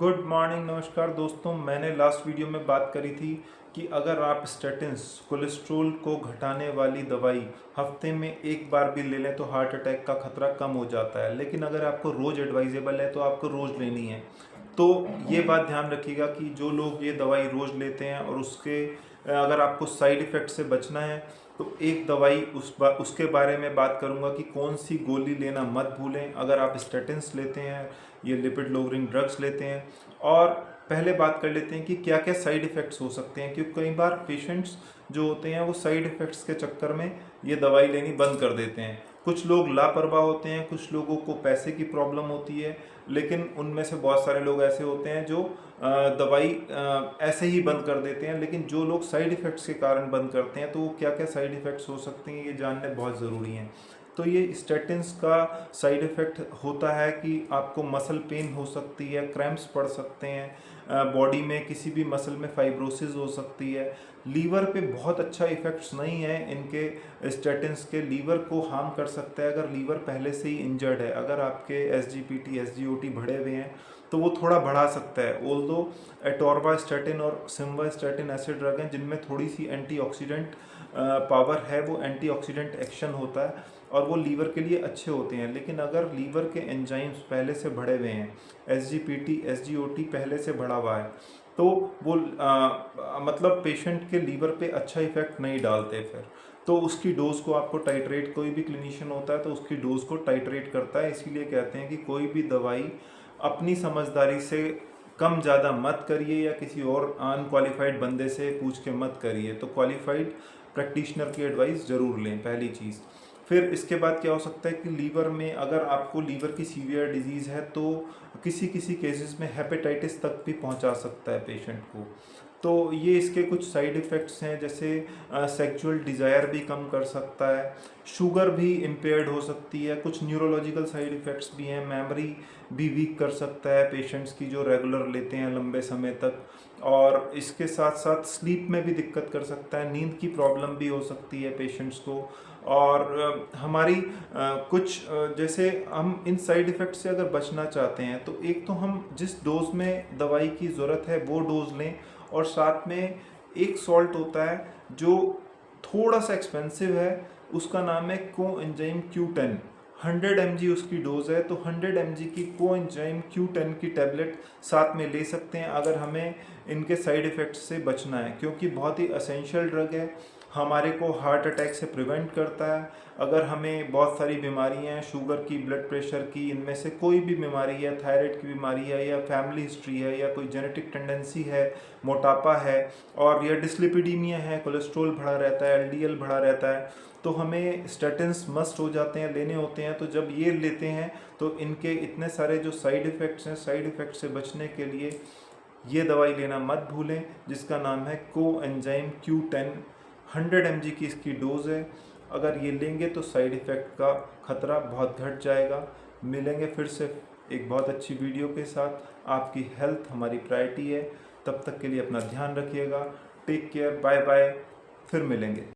Good morning, नमस्कार दोस्तों। मैंने लास्ट वीडियो में बात करी थी कि अगर आप स्टेटिन्स कोलेस्ट्रोल को घटाने वाली दवाई हफ्ते में एक बार भी ले लें तो हार्ट अटैक का खतरा कम हो जाता है। लेकिन अगर आपको रोज़ एडवाइजेबल है तो आपको रोज़ लेनी है। तो ये बात ध्यान रखिएगा कि जो लोग ये दवाई रोज़ लेते हैं और उसके अगर आपको साइड इफ़ेक्ट से बचना है तो एक दवाई उसके बारे में बात करूंगा कि कौन सी गोली लेना मत भूलें अगर आप स्टेटिन्स लेते हैं, ये लिपिड लोअरिंग ड्रग्स लेते हैं। और पहले बात कर लेते हैं कि क्या क्या साइड इफ़ेक्ट्स हो सकते हैं, क्योंकि कई बार पेशेंट्स जो होते हैं वो साइड इफ़ेक्ट्स के चक्कर में ये दवाई लेनी बंद कर देते हैं। कुछ लोग लापरवाह होते हैं, कुछ लोगों को पैसे की प्रॉब्लम होती है, लेकिन उनमें से बहुत सारे लोग ऐसे होते हैं जो दवाई ऐसे ही बंद कर देते हैं। लेकिन जो लोग साइड इफ़ेक्ट्स के कारण बंद करते हैं तो वो क्या क्या साइड इफ़ेक्ट्स हो सकते हैं ये जानने बहुत ज़रूरी हैं। तो ये स्टेटिन्स का साइड इफ़ेक्ट होता है कि आपको मसल पेन हो सकती है, क्रैम्प्स पड़ सकते हैं, बॉडी में किसी भी मसल में फाइब्रोसिस हो सकती है। लीवर पे बहुत अच्छा इफ़ेक्ट्स नहीं है इनके स्टेटिन्स के। लीवर को हार्म कर सकता है अगर लीवर पहले से ही इंजर्ड है। अगर आपके एसजीपीटी एसजीओटी बढ़े हुए हैं तो वो थोड़ा बढ़ा सकता है। ऑल्दो एटोर्वास्टैटिन और सिम्वास्टैटिन ऐसे ड्रग हैं जिनमें थोड़ी सी एंटीऑक्सीडेंट पावर है, वो एंटीऑक्सीडेंट एक्शन होता है और वो लीवर के लिए अच्छे होते हैं। लेकिन अगर लीवर के एंजाइम्स पहले से बढ़े हुए हैं, एसजीपीटी एसजीओटी पहले से बढ़ा हुआ है, तो वो मतलब पेशेंट के लीवर पे अच्छा इफेक्ट नहीं डालते। फिर तो उसकी डोज को आपको टाइट्रेट, कोई भी क्लिनिशियन होता है तो उसकी डोज को टाइट्रेट करता है। इसीलिए कहते हैं कि कोई भी दवाई अपनी समझदारी से कम ज़्यादा मत करिए या किसी और अनक्वालिफाइड बंदे से पूछ के मत करिए। तो क्वालिफाइड प्रैक्टिशनर की एडवाइस ज़रूर लें, पहली चीज़। फिर इसके बाद क्या हो सकता है कि लीवर में अगर आपको लीवर की सीवियर डिजीज़ है तो किसी किसी केसेस में हेपेटाइटिस तक भी पहुंचा सकता है पेशेंट को। तो ये इसके कुछ साइड इफ़ेक्ट्स हैं, जैसे सेक्सुअल डिज़ायर भी कम कर सकता है, शुगर भी इम्पेयर्ड हो सकती है, कुछ न्यूरोलॉजिकल साइड इफ़ेक्ट्स भी हैं, मेमोरी भी वीक कर सकता है पेशेंट्स की जो रेगुलर लेते हैं लंबे समय तक। और इसके साथ साथ स्लीप में भी दिक्कत कर सकता है, नींद की प्रॉब्लम भी हो सकती है पेशेंट्स को। और हमारी जैसे हम इन साइड इफ़ेक्ट से अगर बचना चाहते हैं तो एक तो हम जिस डोज में दवाई की ज़रूरत है वो डोज लें, और साथ में एक सॉल्ट होता है जो थोड़ा सा एक्सपेंसिव है, उसका नाम है कोएंजाइम Q10। 100 mg उसकी डोज है, तो 100 mg की कोएंजाइम Q10 की टैबलेट साथ में ले सकते हैं अगर हमें इनके साइड इफ़ेक्ट्स से बचना है, क्योंकि बहुत ही असेंशियल ड्रग है। हमारे को हार्ट अटैक से प्रिवेंट करता है। अगर हमें बहुत सारी बीमारियां हैं, शुगर की, ब्लड प्रेशर की, इनमें से कोई भी बीमारी है, थायराइड की बीमारी है या फैमिली हिस्ट्री है या कोई जेनेटिक टेंडेंसी है, मोटापा है और या डिस्लिपिडीमिया है, कोलेस्ट्रॉल बढ़ा रहता है, एलडीएल बढ़ा रहता है, तो हमें स्टेटिन्स मस्ट हो जाते हैं, लेने होते हैं। तो जब ये लेते हैं तो इनके इतने सारे जो साइड इफ़ेक्ट्स हैं, साइड इफ़ेक्ट से बचने के लिए ये दवाई लेना मत भूलें, जिसका नाम है कोएंजाइम Q10। 100 mg की इसकी डोज है। अगर ये लेंगे तो साइड इफ़ेक्ट का खतरा बहुत घट जाएगा। मिलेंगे फिर से एक बहुत अच्छी वीडियो के साथ। आपकी हेल्थ हमारी प्रायोरिटी है। तब तक के लिए अपना ध्यान रखिएगा। टेक केयर, बाय बाय, फिर मिलेंगे।